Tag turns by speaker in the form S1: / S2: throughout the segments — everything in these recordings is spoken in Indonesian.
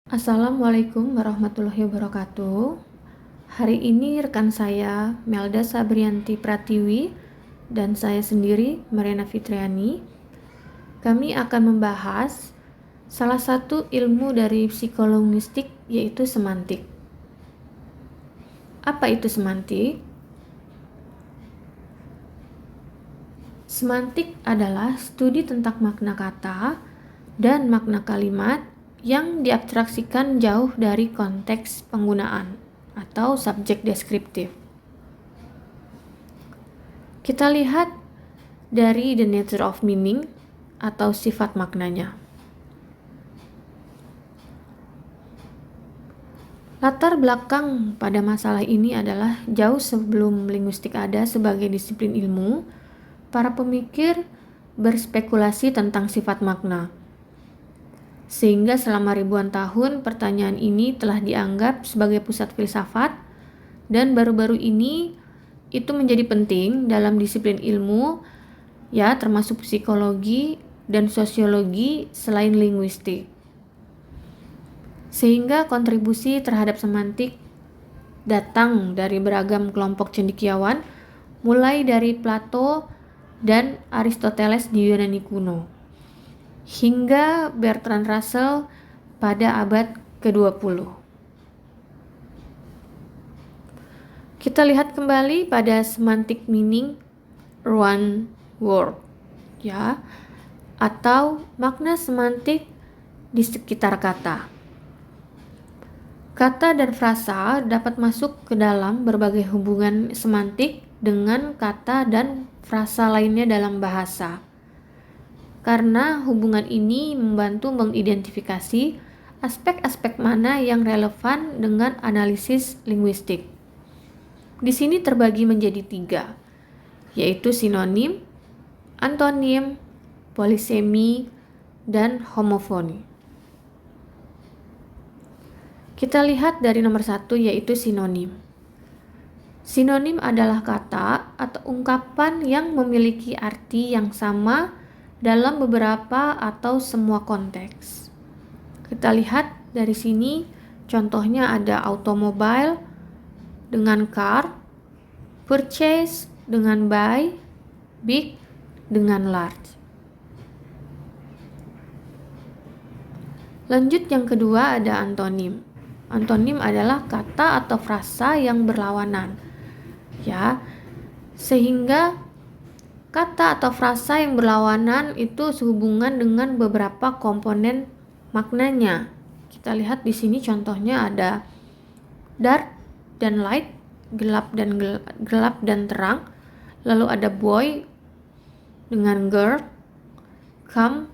S1: Assalamualaikum warahmatullahi wabarakatuh. Hari ini rekan saya Melda Sabrianti Pratiwi dan saya sendiri Mariana Fitriani. Kami akan membahas salah satu ilmu dari psikolinguistik yaitu semantik. Apa itu semantik? Semantik adalah studi tentang makna kata dan makna kalimat yang diabstraksikan jauh dari konteks penggunaan atau subjek deskriptif. Kita lihat dari the nature of meaning atau sifat maknanya. Latar belakang pada masalah ini adalah jauh sebelum linguistik ada sebagai disiplin ilmu, para pemikir berspekulasi tentang sifat makna. Sehingga selama ribuan tahun pertanyaan ini telah dianggap sebagai pusat filsafat dan baru-baru ini itu menjadi penting dalam disiplin ilmu ya termasuk psikologi dan sosiologi selain linguistik. Sehingga kontribusi terhadap semantik datang dari beragam kelompok cendekiawan mulai dari Plato dan Aristoteles di Yunani kuno hingga Bertrand Russell pada abad ke-20. Kita lihat kembali pada semantic meaning one word ya atau makna semantik di sekitar kata. Kata dan frasa dapat masuk ke dalam berbagai hubungan semantik dengan kata dan frasa lainnya dalam bahasa. Karena hubungan ini membantu mengidentifikasi aspek-aspek mana yang relevan dengan analisis linguistik. Di sini terbagi menjadi 3, yaitu sinonim, antonim, polisemi, dan homofoni. Kita lihat dari nomor 1 yaitu sinonim. Sinonim adalah kata atau ungkapan yang memiliki arti yang sama dalam beberapa atau semua konteks. Kita lihat dari sini contohnya ada automobile dengan car, purchase dengan buy, big dengan large. Lanjut yang kedua ada antonim. Antonim adalah kata atau frasa yang berlawanan. Ya. Sehingga kata atau frasa yang berlawanan itu sehubungan dengan beberapa komponen maknanya. Kita lihat di sini contohnya ada dark dan light, gelap dan terang. Lalu ada boy dengan girl, come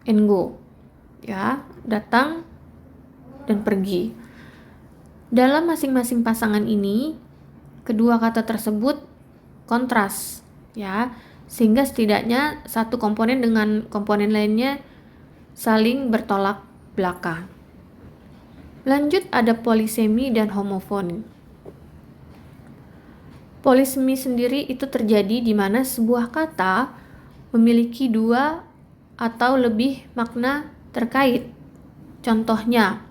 S1: and go. Ya, datang dan pergi. Dalam masing-masing pasangan ini, kedua kata tersebut kontras. Ya, sehingga setidaknya satu komponen dengan komponen lainnya saling bertolak belakang. Lanjut ada polisemi dan homofoni. Polisemi sendiri itu terjadi di mana sebuah kata memiliki 2 atau lebih makna terkait. Contohnya,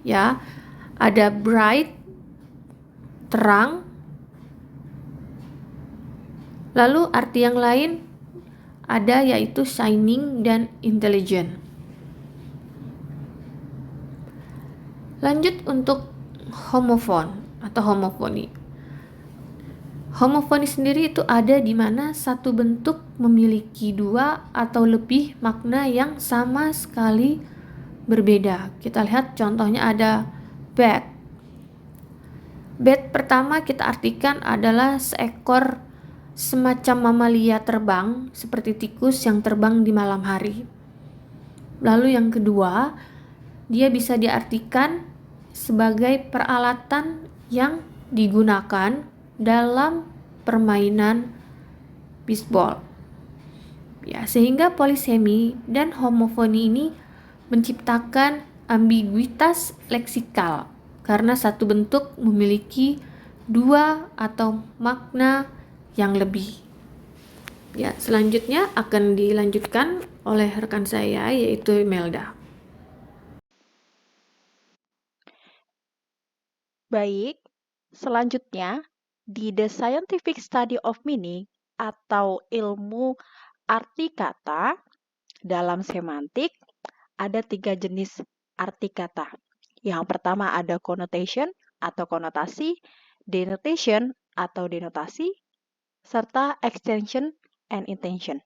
S1: ya, ada bright, terang. Lalu arti yang lain ada yaitu shining dan intelligent. Lanjut untuk homofon atau homofoni. Homofoni sendiri itu ada di mana satu bentuk memiliki 2 atau lebih makna yang sama sekali berbeda. Kita lihat contohnya ada bat. Bat pertama kita artikan adalah seekor semacam mamalia terbang seperti tikus yang terbang di malam hari. Lalu yang kedua, dia bisa diartikan sebagai peralatan yang digunakan dalam permainan bisbol. Ya, sehingga polisemi dan homofoni ini menciptakan ambiguitas leksikal karena satu bentuk memiliki 2 atau makna yang lebih. Ya, selanjutnya akan dilanjutkan oleh rekan saya yaitu Melda.
S2: Baik, selanjutnya di The Scientific Study of Meaning atau ilmu arti kata dalam semantik ada 3 jenis arti kata. Yang pertama ada connotation atau konotasi, denotation atau denotasi, serta extension and intention.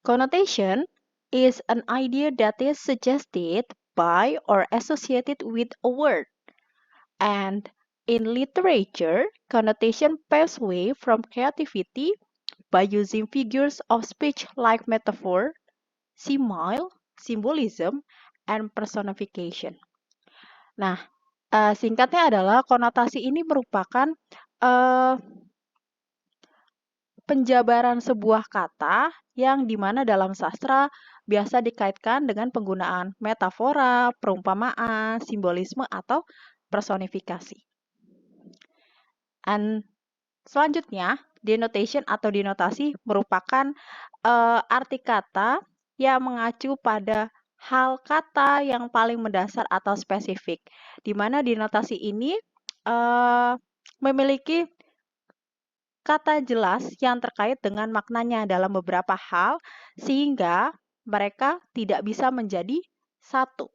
S2: Connotation is an idea that is suggested by or associated with a word. And in literature, connotation paves way from creativity by using figures of speech like metaphor, simile, symbolism, and personification. Nah, singkatnya adalah konotasi ini merupakan penjabaran sebuah kata yang dimana dalam sastra biasa dikaitkan dengan penggunaan metafora, perumpamaan, simbolisme, atau personifikasi. Dan selanjutnya, denotation atau denotasi merupakan arti kata yang mengacu pada hal kata yang paling mendasar atau spesifik, di mana denotasi ini memiliki kata jelas yang terkait dengan maknanya dalam beberapa hal, sehingga mereka tidak bisa menjadi satu.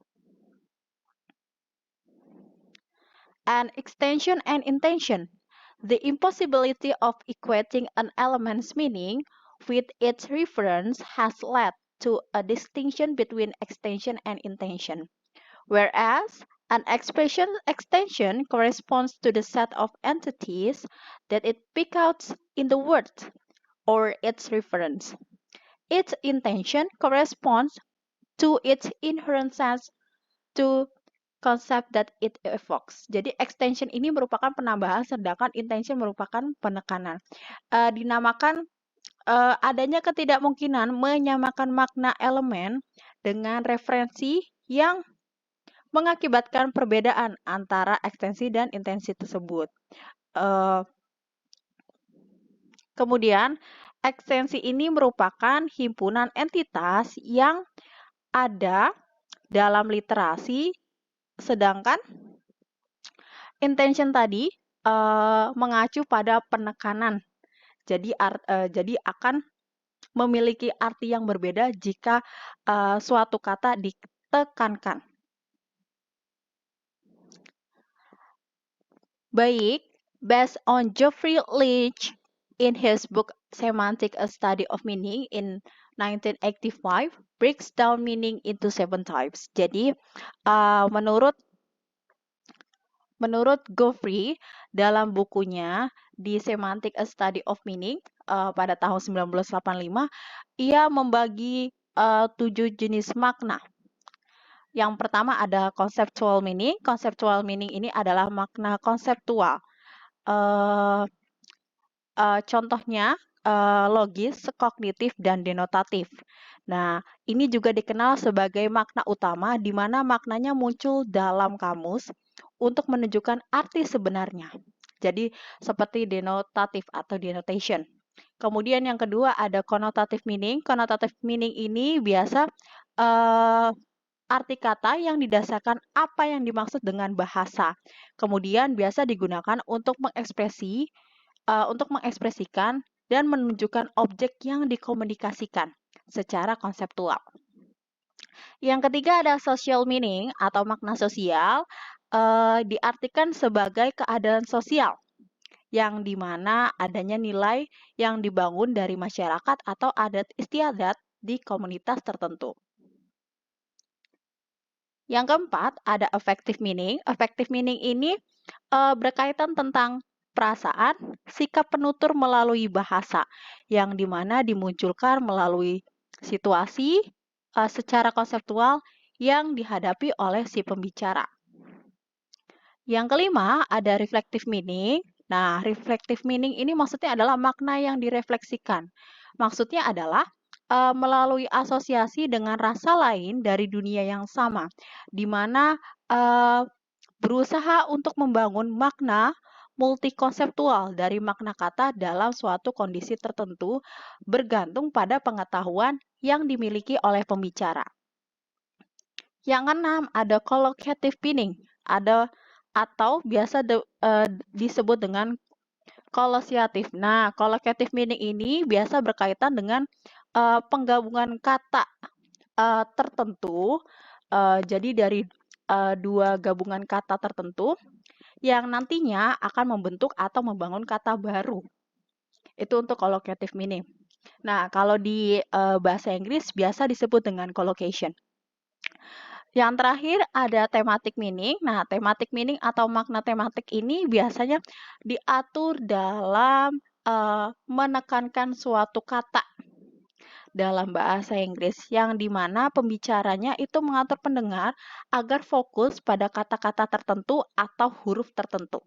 S2: And extension and intention. The impossibility of equating an element's meaning with its reference has led to a distinction between extension and intention. Whereas an expression extension corresponds to the set of entities that it picks out in the word or its reference. Its intention corresponds to its inherent sense to concept that it evokes. Jadi extension ini merupakan penambahan, sedangkan intention merupakan penekanan. Dinamakan adanya ketidakmungkinan menyamakan makna elemen dengan referensi yang mengakibatkan perbedaan antara ekstensi dan intensi tersebut. Kemudian, ekstensi ini merupakan himpunan entitas yang ada dalam literasi, sedangkan intention tadi mengacu pada penekanan. Jadi akan memiliki arti yang berbeda jika suatu kata ditekankan. Baik, based on Geoffrey Lynch in his book Semantic: A Study of Meaning in 1985, breaks down meaning into 7 types. Jadi, menurut Geoffrey dalam bukunya di Semantic: A Study of Meaning pada tahun 1985, ia membagi 7 jenis makna. Yang pertama ada conceptual meaning. Conceptual meaning ini adalah makna konseptual. Contohnya logis, kognitif, dan denotatif. Nah, ini juga dikenal sebagai makna utama di mana maknanya muncul dalam kamus untuk menunjukkan arti sebenarnya. Jadi, seperti denotatif atau denotation. Kemudian yang kedua ada connotative meaning. Connotative meaning ini biasa arti kata yang didasarkan apa yang dimaksud dengan bahasa. Kemudian biasa digunakan untuk mengekspresikan dan menunjukkan objek yang dikomunikasikan secara konseptual. Yang ketiga ada social meaning atau makna sosial, diartikan sebagai keadaan sosial yang dimana adanya nilai yang dibangun dari masyarakat atau adat istiadat di komunitas tertentu. Yang keempat, ada affective meaning. Affective meaning ini berkaitan tentang perasaan, sikap penutur melalui bahasa, yang dimana dimunculkan melalui situasi secara konseptual yang dihadapi oleh si pembicara. Yang kelima, ada reflective meaning. Nah, reflective meaning ini maksudnya adalah makna yang direfleksikan. Maksudnya adalah melalui asosiasi dengan rasa lain dari dunia yang sama, di mana berusaha untuk membangun makna multikonseptual dari makna kata dalam suatu kondisi tertentu bergantung pada pengetahuan yang dimiliki oleh pembicara. Yang keenam, ada collocative meaning, atau biasa disebut dengan kolosiatif. Nah, collocative meaning ini biasa berkaitan dengan penggabungan kata tertentu. Jadi dari dua gabungan kata tertentu yang nantinya akan membentuk atau membangun kata baru. Itu untuk collocative meaning. Nah, kalau di bahasa Inggris biasa disebut dengan collocation. Yang terakhir ada thematic meaning. Nah, thematic meaning atau makna tematik ini biasanya diatur dalam menekankan suatu kata dalam bahasa Inggris yang dimana pembicaranya itu mengatur pendengar agar fokus pada kata-kata tertentu atau huruf tertentu.